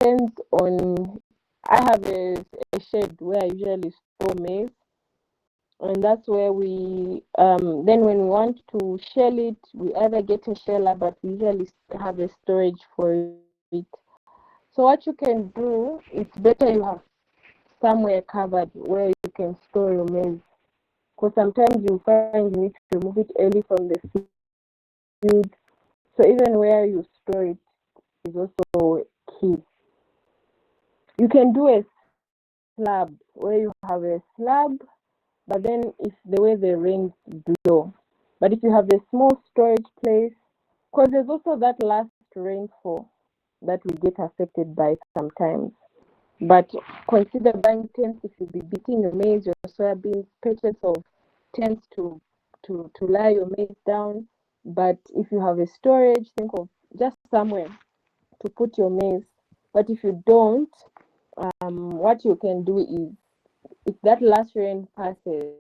depends on. I have a shed where I usually store maize, and that's where we then when we want to shell it, we either get a sheller, but we usually have a storage for it. So what you can do, it's better you have somewhere covered where you can store your maize, because sometimes you find you need to remove it early from the field. So even where you store it is also key. You can do a slab where you have a slab, but then if the way the rains blow. But if you have a small storage place, because there's also that last rainfall that we get affected by sometimes. But consider buying tents if you'll be beating your maize, your soybeans, patches of tents to lie your maize down. But if you have a storage, think of just somewhere to put your maize. But if you don't, what you can do is if that last rain passes,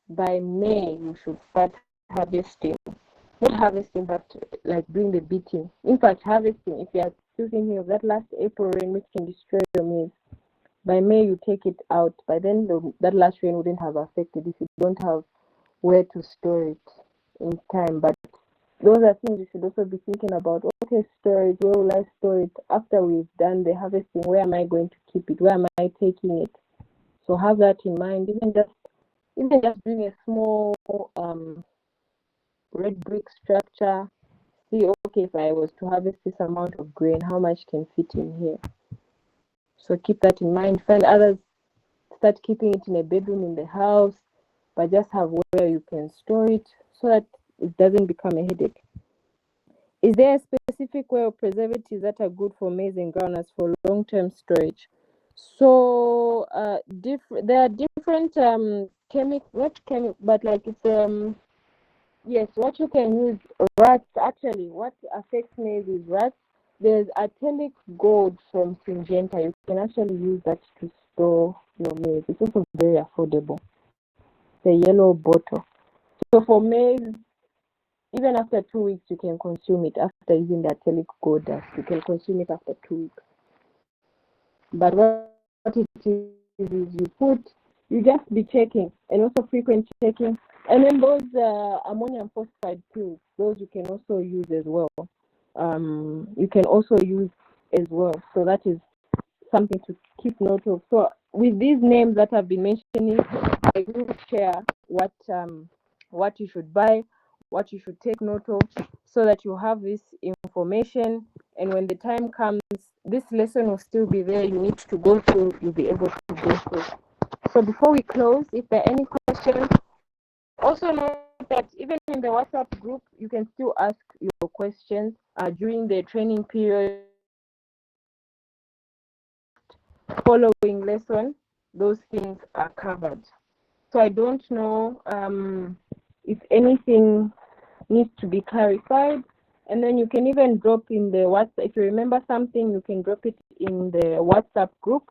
by May you should start harvesting. Not harvesting, but like doing the beating. In fact, harvesting, if you are still thinking of that last April rain which can destroy your maize, by May you take it out. By then, that last rain wouldn't have affected if you don't have where to store it in time. But those are things you should also be thinking about. Okay, storage, where will I store it? After we've done the harvesting, where am I going to keep it? Where am I taking it? So have that in mind. Even just doing a small red brick structure. See, okay, if I was to harvest this amount of grain, how much can fit in here? So keep that in mind. Find others, start keeping it in a bedroom in the house, but just have where you can store it so that it doesn't become a headache. Is there a specific way of preservatives that are good for maize and groundnuts for long-term storage? So there are different but like it's yes, what you can use, rats. Actually, what affects maize is rats. There's Atelic Gold from Syngenta. You can actually use that to store your maize. It's also very affordable. The yellow bottle. So for maize, even after 2 weeks, you can consume it. After using the Atelic Gold dust, you can consume it after 2 weeks. But what it is you just be checking, and also frequent checking. And then those ammonium phosphide pills, those you can also use as well. You can also use as well. So that is something to keep note of. So with these names that I've been mentioning, I will share what you should buy, what you should take note of, so that you have this information. And when the time comes, this lesson will still be there. You need to go through, you'll be able to go through. So before we close, if there are any questions, also note that even in the WhatsApp group, you can still ask your questions during the training period. Following lesson, those things are covered. So I don't know if anything needs to be clarified. And then you can even drop in the WhatsApp. If you remember something, you can drop it in the WhatsApp group.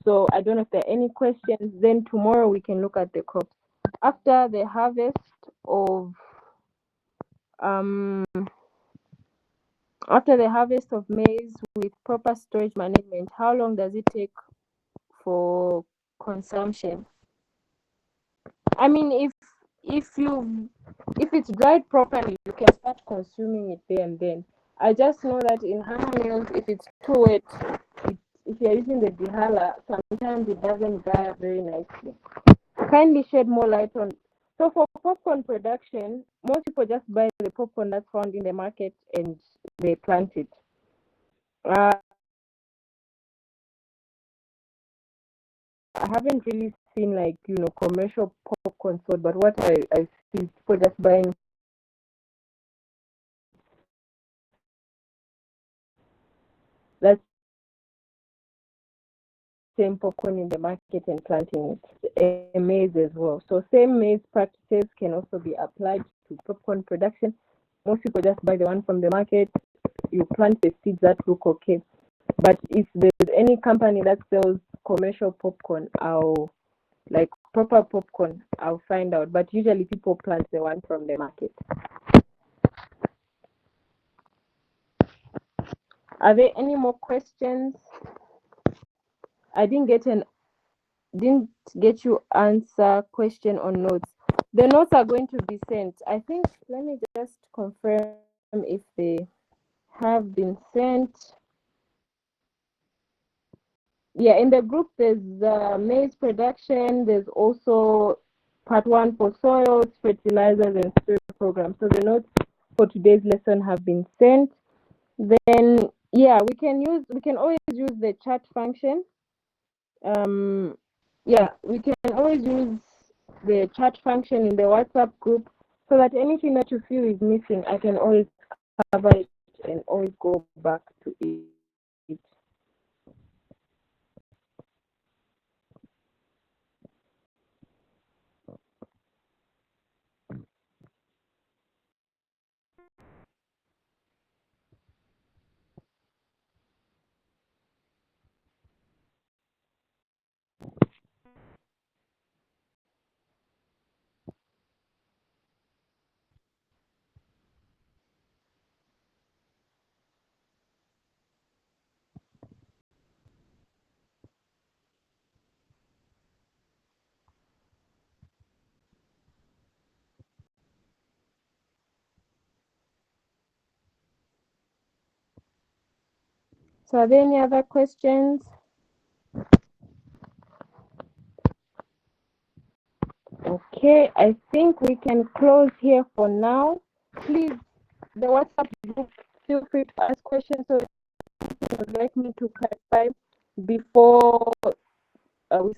So I don't know if there are any questions. Then tomorrow we can look at the crops. After the harvest of maize with proper storage management, how long does it take for consumption? I mean, if it's dried properly, you can start consuming it there and then. I just know that in hammer mills, if it's too wet, if you're using the dehala, sometimes it doesn't dry very nicely. Kindly shed more light on. So for popcorn production, most people just buy the popcorn that's found in the market and they plant it. I haven't really seen commercial popcorn sold, but what I see is people just buying that same popcorn in the market and planting it. Maize as well. So same maize practices can also be applied to popcorn production. Most people just buy the one from the market. You plant the seeds that look okay. But if there's any company that sells commercial popcorn, proper popcorn, I'll find out. But usually people plant the one from the market. Are there any more questions? I didn't get you answer question on notes. The notes are going to be sent. I think, let me just confirm if they have been sent. Yeah, in the group there's maize production. There's also part 1 for soils, fertilizers, and spray program. So the notes for today's lesson have been sent. Then yeah, we can always use the chat function. Yeah, we can always use the chat function in the WhatsApp group, so that anything that you feel is missing, I can always cover it and always go back to it. So are there any other questions? Okay, I think we can close here for now. Please, the WhatsApp group, feel free to ask questions or if you would like me to clarify before we start